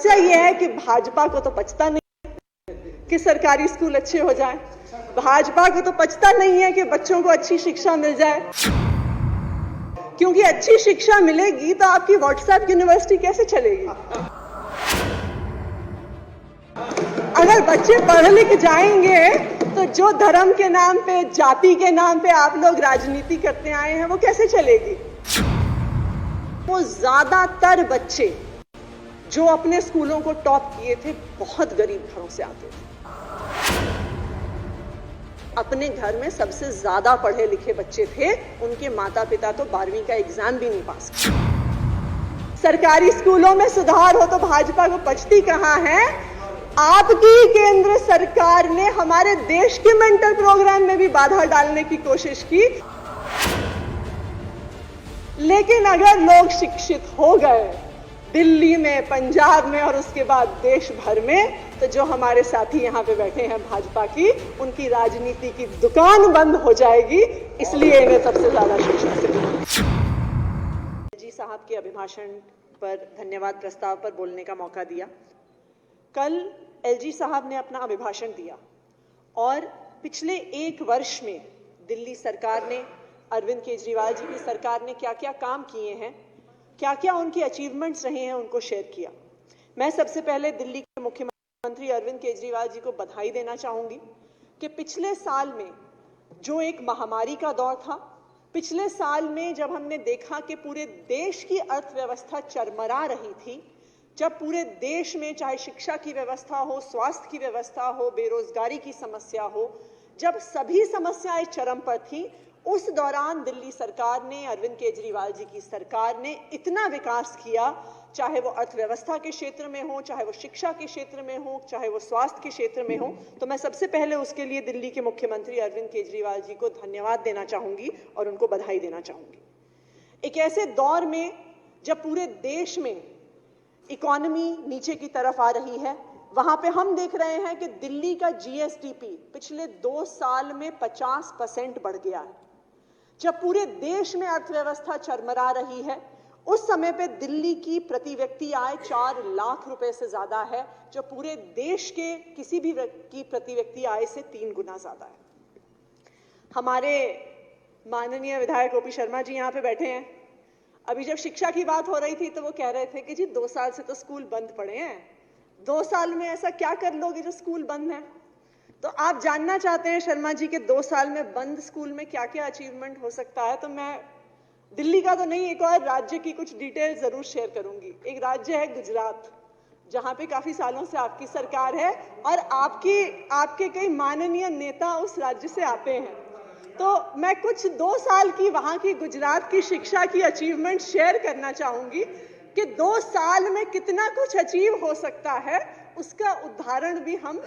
समस्या ये है कि भाजपा को तो पचता नहीं कि सरकारी स्कूल अच्छे हो जाएं, भाजपा को तो पचता नहीं है कि बच्चों को अच्छी शिक्षा मिल जाए, क्योंकि अच्छी शिक्षा मिलेगी तो आपकी व्हाट्सएप यूनिवर्सिटी कैसे चलेगी? अगर बच्चे पढ़ लिख जाएंगे तो जो धर्म के नाम पे, जाति के नाम पे आप लोग राजनीति करते आए हैं, वो कैसे चलेगी? वो ज्यादातर बच्चे जो अपने स्कूलों को टॉप किए थे बहुत गरीब घरों से आते थे। अपने घर में सबसे ज्यादा पढ़े लिखे बच्चे थे, उनके माता पिता तो 12वीं का एग्जाम भी नहीं पास किया। सरकारी स्कूलों में सुधार हो तो भाजपा को पचती कहां है? आपकी केंद्र सरकार ने हमारे देश के मेंटर प्रोग्राम में भी बाधा डालने की कोशिश की, लेकिन अगर लोग शिक्षित हो गए दिल्ली में, पंजाब में और उसके बाद देश भर में, तो जो हमारे साथी यहां पे बैठे हैं भाजपा की, उनकी राजनीति की दुकान बंद हो जाएगी। इसलिए इन्हें सबसे ज्यादा शिक्षा से जी साहब के अभिभाषण पर धन्यवाद प्रस्ताव पर बोलने का मौका दिया। कल एलजी साहब ने अपना अभिभाषण दिया और पिछले 1 वर्ष में दिल्ली सरकार ने, अरविंद केजरीवाल जी की सरकार ने क्या क्या काम किए हैं, क्या क्या उनके अचीवमेंट्स रहे हैं, उनको शेयर किया। मैं सबसे पहले दिल्ली के मुख्यमंत्री अरविंद केजरीवाल जी को बधाई देना चाहूंगी कि पिछले साल में जो एक महामारी का दौर था, पिछले साल में जब हमने देखा कि पूरे देश की अर्थव्यवस्था चरमरा रही थी, जब पूरे देश में चाहे शिक्षा की व्यवस्था हो, स्वास्थ्य की व्यवस्था हो, बेरोजगारी की समस्या हो, जब सभी समस्याएं चरम पर थी, उस दौरान दिल्ली सरकार ने, अरविंद केजरीवाल जी की सरकार ने इतना विकास किया, चाहे वो अर्थव्यवस्था के क्षेत्र में हो, चाहे वो शिक्षा के क्षेत्र में हो, चाहे वो स्वास्थ्य के क्षेत्र में हो। तो मैं सबसे पहले उसके लिए दिल्ली के मुख्यमंत्री अरविंद केजरीवाल जी को धन्यवाद देना चाहूंगी और उनको बधाई देना चाहूंगी। एक ऐसे दौर में जब पूरे देश में इकोनॉमी नीचे की तरफ आ रही है, वहां पे हम देख रहे हैं कि दिल्ली का जीएसडीपी पिछले 2 साल में 50% बढ़ गया है। जब पूरे देश में अर्थव्यवस्था चरमरा रही है, उस समय पे दिल्ली की प्रति व्यक्ति आय 4 लाख रुपए से ज्यादा है, जो पूरे देश के किसी भी की प्रति व्यक्ति आय से 3 गुना ज्यादा है। हमारे माननीय विधायक ओपी शर्मा जी यहाँ पे बैठे हैं। अभी जब शिक्षा की बात हो रही थी तो वो कह रहे थे कि जी 2 साल से तो स्कूल बंद पड़े हैं, 2 साल में ऐसा क्या कर लोगे जो स्कूल बंद है? तो आप जानना चाहते हैं शर्मा जी के 2 साल में बंद स्कूल में क्या क्या अचीवमेंट हो सकता है, तो मैं दिल्ली का तो नहीं, एक और राज्य की कुछ डिटेल जरूर शेयर करूंगी। एक राज्य है गुजरात, जहां पे काफी सालों से आपकी सरकार है और आपके कई माननीय नेता उस राज्य से आते हैं। तो मैं कुछ 2 साल की वहां की गुजरात की शिक्षा की अचीवमेंट शेयर करना चाहूंगी कि 2 साल में कितना कुछ अचीव हो सकता है, उसका उदाहरण भी हम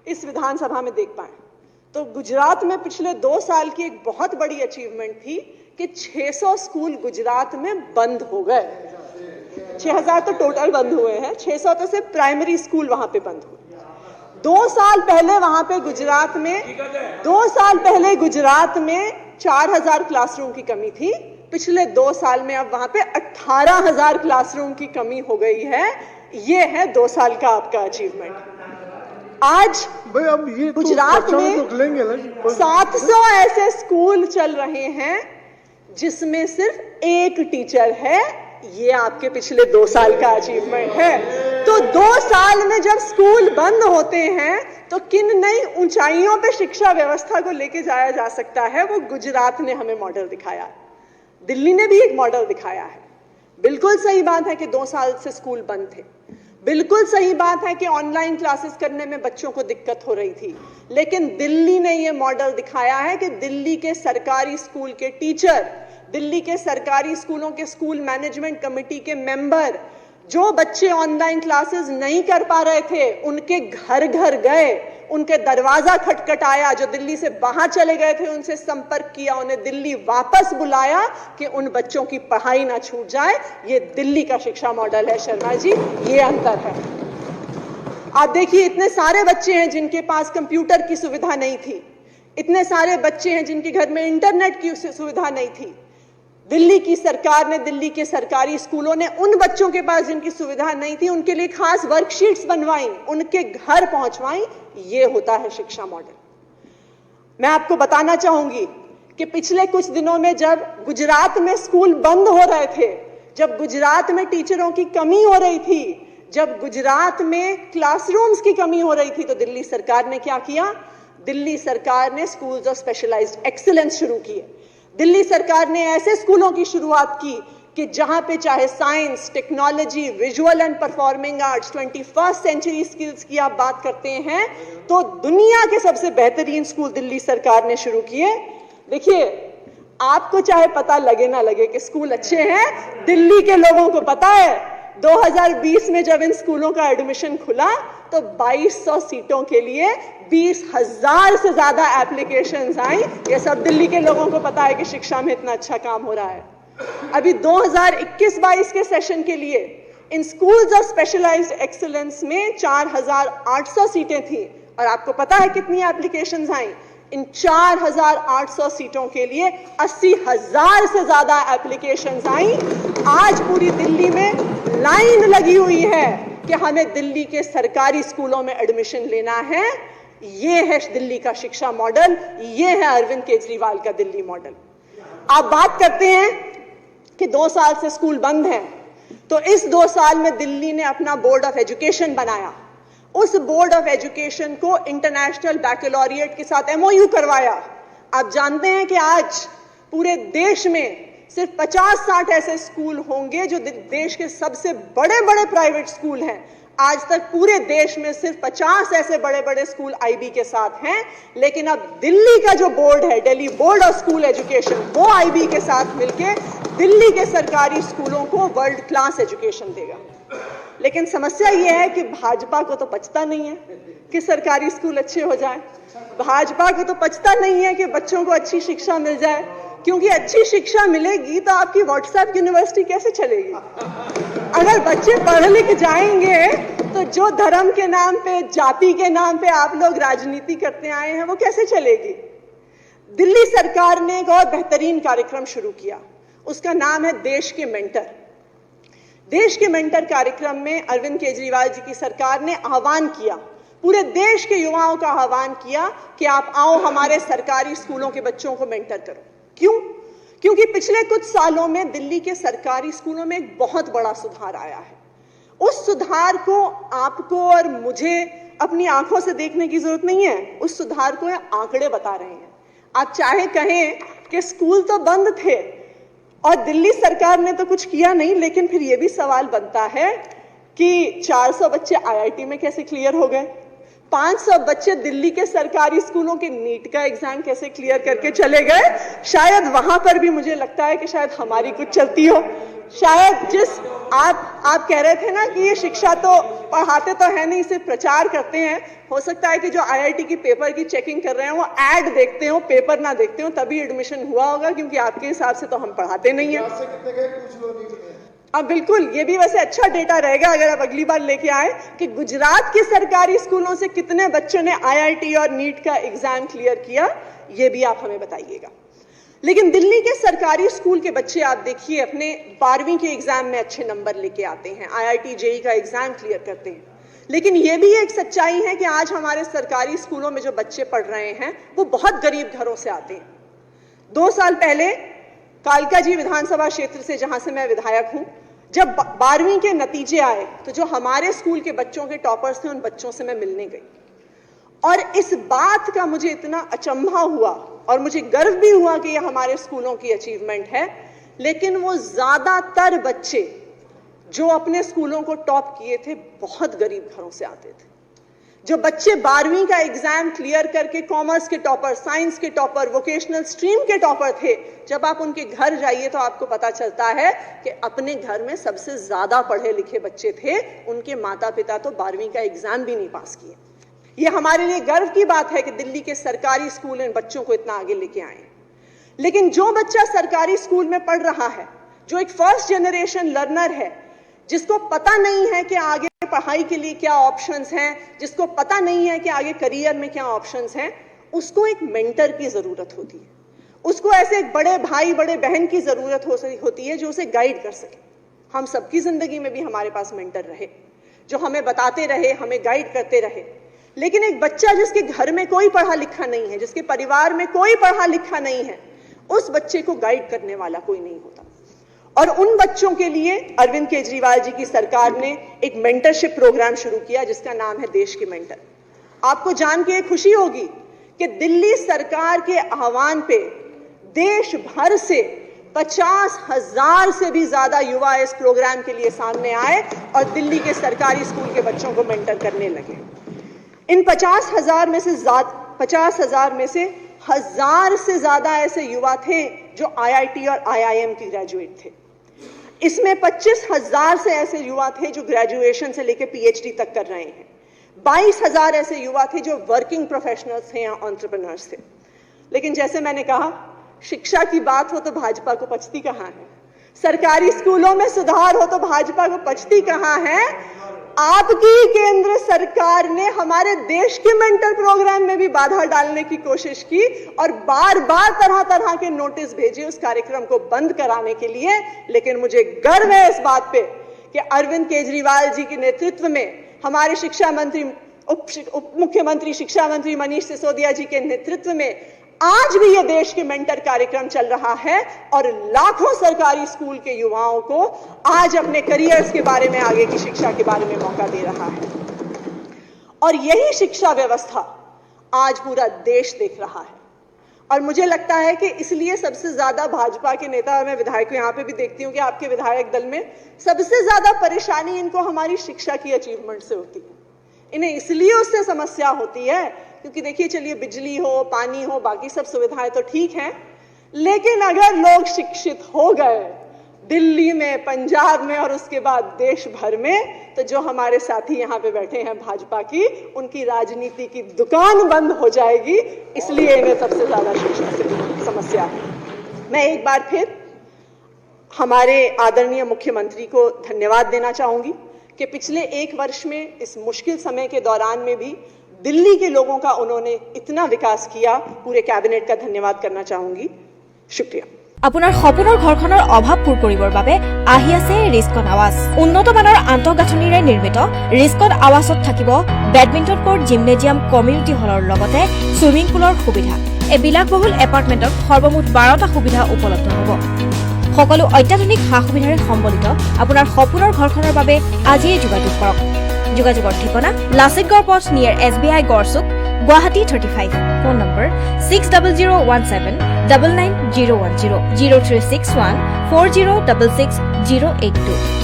इस विधानसभा में देख पाए। तो गुजरात में पिछले 2 साल की एक बहुत बड़ी अचीवमेंट थी कि 600 स्कूल गुजरात में बंद हो गए। 6000 तो टोटल बंद हुए हैं, 600 तो सिर्फ प्राइमरी स्कूल वहां पे बंद हुए। 2 साल पहले वहां पे गुजरात में 2 साल पहले गुजरात में 4000 क्लासरूम की कमी थी। पिछले 2 साल में अब वहां पे 18000 क्लासरूम की कमी हो गई है। ये है 2 साल का आपका अचीवमेंट। आज अब ये गुजरात में 700 ऐसे स्कूल चल रहे हैं जिसमें सिर्फ 1 टीचर है। ये आपके पिछले 2 साल का अचीवमेंट है। तो 2 साल में जब स्कूल बंद होते हैं तो किन नई ऊंचाइयों पे शिक्षा व्यवस्था को लेके जाया जा सकता है, वो गुजरात ने हमें मॉडल दिखाया है। दिल्ली ने भी एक मॉडल दिखाया है। बिल्कुल सही बात है कि 2 साल से स्कूल बंद थे, बिल्कुल सही बात है कि ऑनलाइन क्लासेस करने में बच्चों को दिक्कत हो रही थी, लेकिन दिल्ली ने यह मॉडल दिखाया है कि दिल्ली के सरकारी स्कूल के टीचर, दिल्ली के सरकारी स्कूलों के स्कूल मैनेजमेंट कमेटी के मेंबर, जो बच्चे ऑनलाइन क्लासेस नहीं कर पा रहे थे, उनके घर घर गए, उनके दरवाजा खटखटाया, जो दिल्ली से बाहर चले गए थे उनसे संपर्क किया, उन्हें दिल्ली वापस बुलाया कि उन बच्चों की पढ़ाई ना छूट जाए। ये दिल्ली का शिक्षा मॉडल है शर्मा जी, ये अंतर है। आप देखिए, इतने सारे बच्चे हैं जिनके पास कंप्यूटर की सुविधा नहीं थी, इतने सारे बच्चे हैं जिनके घर में इंटरनेट की सुविधा नहीं थी। दिल्ली की सरकार ने, दिल्ली के सरकारी स्कूलों ने उन बच्चों के पास जिनकी सुविधा नहीं थी उनके लिए खास वर्कशीट्स बनवाई, उनके घर पहुंचवाई। ये होता है शिक्षा मॉडल। मैं आपको बताना चाहूंगी कि पिछले कुछ दिनों में जब गुजरात में स्कूल बंद हो रहे थे, जब गुजरात में टीचरों की कमी हो रही थी, जब गुजरात में क्लासरूम्स की कमी हो रही थी, तो दिल्ली सरकार ने क्या किया? दिल्ली सरकार ने स्कूल्स ऑफ स्पेशलाइज्ड एक्सीलेंस शुरू किए। दिल्ली सरकार ने ऐसे स्कूलों की शुरुआत की कि जहां पे चाहे science, technology, visual and performing arts, 21st century skills की आप बात करते हैं तो दुनिया के सबसे बेहतरीन स्कूल दिल्ली सरकार ने शुरू किए। देखिए, आपको चाहे पता लगे ना लगे कि स्कूल अच्छे हैं, दिल्ली के लोगों को पता है। 2020 में जब इन स्कूलों का एडमिशन खुला तो 2200 सीटों के लिए 20,000 से ज्यादा एप्लीकेशंस आई। ये सब दिल्ली के लोगों को पता है कि शिक्षा में इतना अच्छा काम हो रहा है। अभी 2021-22 के सेशन के लिए in schools of specialised excellence में 4,800 सीटें थी और आपको पता है कितनी एप्लीकेशंस आई? इन 4,800 सीटों के लिए 80,000 से ज्यादा एप्लीकेशंस आई। आज पूरी दिल्ली में लाइन लगी हुई है कि हमें दिल्ली के सरकारी स्कूलों में एडमिशन लेना है। ये है दिल्ली का शिक्षा मॉडल, ये है अरविंद केजरीवाल का दिल्ली मॉडल। आप बात करते हैं कि 2 साल से स्कूल बंद हैं, तो इस 2 साल में दिल्ली ने अपना बोर्ड ऑफ एजुकेशन बनाया। उस बोर्ड ऑफ एजुकेशन को इंटरनेशनल बैकलॉरिएट के साथ MOU करवाया। आप जानते हैं कि आज पूरे देश में सिर्फ 50-60 ऐसे स्कूल होंगे जो देश के सबसे बड़े बड़े प्राइवेट स्कूल हैं। आज तक पूरे देश में सिर्फ 50 ऐसे बड़े बड़े स्कूल IB के साथ हैं, लेकिन अब दिल्ली का जो बोर्ड है, Delhi board of school education, वो IB के साथ मिलके दिल्ली के सरकारी स्कूलों को वर्ल्ड क्लास एजुकेशन देगा। लेकिन समस्या यह है कि भाजपा को तो पचता नहीं है कि सरकारी स्कूल अच्छे हो जाए। भाजपा को तो पचता नहीं है कि बच्चों को अच्छी शिक्षा मिल जाए, क्योंकि अच्छी शिक्षा मिलेगी तो आपकी व्हाट्सएप यूनिवर्सिटी कैसे चलेगी? अगर बच्चे पढ़ लिख जाएंगे तो जो धर्म के नाम पे, जाति के नाम पे आप लोग राजनीति करते आए हैं, वो कैसे चलेगी? दिल्ली सरकार ने एक और बेहतरीन कार्यक्रम शुरू किया, उसका नाम है देश के मेंटर। देश के मेंटर कार्यक्रम में अरविंद केजरीवाल जी की सरकार ने आह्वान किया, पूरे देश के युवाओं का आह्वान किया कि आप आओ हमारे सरकारी स्कूलों के बच्चों को मेंटर करो। क्यों? क्योंकि पिछले कुछ सालों में दिल्ली के सरकारी स्कूलों में एक बहुत बड़ा सुधार आया है। उस सुधार को आपको और मुझे अपनी आंखों से देखने की जरूरत नहीं है, उस सुधार को आंकड़े बता रहे हैं। आप चाहे कहें कि स्कूल तो बंद थे और दिल्ली सरकार ने तो कुछ किया नहीं, लेकिन फिर यह भी सवाल बनता है कि 400 बच्चे IIT में कैसे क्लियर हो गए? 500 बच्चे दिल्ली के सरकारी स्कूलों के नीट का एग्जाम कैसे क्लियर करके चले गए? शायद वहां पर भी मुझे लगता है कि शायद हमारी कुछ चलती हो। शायद जिस आप कह रहे थे ना कि ये शिक्षा तो पढ़ाते तो है नहीं, सिर्फ प्रचार करते हैं। हो सकता है कि जो IIT की पेपर की चेकिंग कर रहे हैं वो ऐड देखते हो, पेपर ना देखते हो, तभी एडमिशन हुआ होगा, क्योंकि आपके हिसाब से तो हम पढ़ाते नहीं है। अब बिल्कुल, ये भी वैसे अच्छा डेटा रहेगा अगर आप अगली बार लेके आए कि गुजरात के सरकारी स्कूलों से कितने बच्चों ने IIT और नीट का एग्जाम क्लियर किया, ये भी आप हमें बताइएगा। लेकिन दिल्ली के सरकारी स्कूल के बच्चे आप देखिए अपने 12वीं के एग्जाम में अच्छे नंबर लेके आते हैं, IIT JEE का एग्जाम क्लियर करते हैं। लेकिन ये भी एक सच्चाई है कि आज हमारे सरकारी स्कूलों में जो बच्चे पढ़ रहे हैं वो बहुत गरीब घरों से आते हैं। 2 साल पहले कालकाजी विधानसभा क्षेत्र से, जहां से मैं विधायक हूं, जब 12वीं के नतीजे आए तो जो हमारे स्कूल के बच्चों के टॉपर्स थे उन बच्चों से मैं मिलने गई और इस बात का मुझे इतना अचंभा हुआ और मुझे गर्व भी हुआ कि यह हमारे स्कूलों की अचीवमेंट है। लेकिन वो ज्यादातर बच्चे जो अपने स्कूलों को टॉप किए थे बहुत गरीब घरों से आते थे। जो बच्चे 12वीं का एग्जाम क्लियर करके कॉमर्स के टॉपर, साइंस के टॉपर, वोकेशनल स्ट्रीम के टॉपर थे, जब आप उनके घर जाइए तो आपको पता चलता है कि अपने घर में सबसे ज्यादा पढ़े लिखे बच्चे थे, उनके माता पिता तो 12वीं का एग्जाम भी नहीं पास किए। ये हमारे लिए गर्व की बात है कि दिल्ली के सरकारी स्कूल इन बच्चों को इतना आगे लेके आए। लेकिन जो बच्चा सरकारी स्कूल में पढ़ रहा है, जो एक फर्स्ट जनरेशन लर्नर है, जिसको पता नहीं है कि आगे पढ़ाई के लिए क्या ऑप्शंस हैं, जिसको पता नहीं है कि आगे करियर में क्या ऑप्शंस हैं, उसको एक मेंटर की जरूरत होती है। उसको ऐसे एक बड़े भाई बड़े बहन की जरूरत होती है जो उसे गाइड कर सके। हम सबकी जिंदगी में भी हमारे पास मेंटर रहे जो हमें बताते रहे, हमें गाइड करते रहे। लेकिन एक बच्चा जिसके घर में कोई पढ़ा लिखा नहीं है, जिसके परिवार में कोई पढ़ा लिखा नहीं है, उस बच्चे को गाइड करने वाला कोई नहीं होता। और उन बच्चों के लिए अरविंद केजरीवाल जी की सरकार ने एक मेंटरशिप प्रोग्राम शुरू किया जिसका नाम है देश के मेंटर। आपको जान के खुशी होगी कि दिल्ली सरकार के आह्वान पे देश भर से 50,000 से भी ज्यादा युवा इस प्रोग्राम के लिए सामने आए और दिल्ली के सरकारी स्कूल के बच्चों को मेंटर करने लगे। इन 50,000 में से 1,000 से ज्यादा ऐसे युवा थे जो IIT और IIM के ग्रेजुएट थे। इसमें 25,000 से ऐसे युवा थे जो ग्रेजुएशन से लेकर PhD तक कर रहे हैं। 22,000 ऐसे युवा थे जो वर्किंग प्रोफेशनल्स थे या एंटरप्रेन्योर्स थे। लेकिन जैसे मैंने कहा, शिक्षा की बात हो तो भाजपा को पचती कहां है, सरकारी स्कूलों में सुधार हो तो भाजपा को पचती कहां है। आपकी केंद्र सरकार ने हमारे देश के मेंटर प्रोग्राम में भी बाधा डालने की कोशिश की और बार बार तरह तरह के नोटिस भेजे उस कार्यक्रम को बंद कराने के लिए। लेकिन मुझे गर्व है इस बात पे कि अरविंद केजरीवाल जी के नेतृत्व में, हमारे शिक्षा मंत्री उप मुख्यमंत्री शिक्षा मंत्री मनीष सिसोदिया जी के नेतृत्व में आज भी ये देश के मेंटर कार्यक्रम चल रहा है और लाखों सरकारी स्कूल के युवाओं को आज अपने करियर्स के बारे में, आगे की शिक्षा के बारे में मौका दे रहा है। और यही शिक्षा व्यवस्था आज पूरा देश देख रहा है। और मुझे लगता है कि इसलिए सबसे ज्यादा भाजपा के नेता, और मैं विधायक यहां पे भी देखती हूं कि आपके विधायक दल में सबसे ज्यादा परेशानी इनको हमारी शिक्षा की अचीवमेंट से होती है। इन्हें इसलिए उससे समस्या होती है क्योंकि देखिए, चलिए बिजली हो, पानी हो, बाकी सब सुविधाएं तो ठीक हैं, लेकिन अगर लोग शिक्षित हो गए दिल्ली में, पंजाब में और उसके बाद देश भर में, तो जो हमारे साथी यहाँ पे बैठे हैं भाजपा की, उनकी राजनीति की दुकान बंद हो जाएगी। इसलिए इन्हें सबसे ज्यादा शिक्षा से समस्या है। मैं एक बार फिर हमारे आदरणीय मुख्यमंत्री को धन्यवाद देना चाहूंगी कि पिछले 1 वर्ष में इस मुश्किल समय के दौरान में भी दिल्ली के लोगों का उन्होंने इतना विकास किया। पूरे कैबिनेट का धन्यवाद करना चाहूंगी। शुक्रिया। আপোনাৰ সপোনৰ ঘৰখনৰ অভাৱ পূৰ কৰিবৰ বাবে আহি আছে ৰিস্কন আৱাজ। উন্নত মানৰ আন্তঃগাঁথনিৰে নিৰ্মিত ৰিস্কন আৱাজত থাকিব বেডমিণ্টন কোৰ্ট, জিমনেজিয়াম, কমিউনিটি হলৰ লগতে সুইমিং পুলৰ সুবিধা। এই বিলাসবহুল এপাৰ্টমেণ্টত সৰ্বমুঠ 12টা সুবিধা উপলব্ধ হ'ব। সকলো অত্যাধুনিক সা সুবিধাৰে সম্বলিত আপোনাৰ সপোনৰ ঘৰখনৰ বাবে আজিয়ে যোগাযোগ কৰক। যোগাযোগৰ ঠিকনা লাচিতগড় পথ নিয়াৰ SBI Garchuk, Guwahati 35। Phone number 6001799010 036140666082।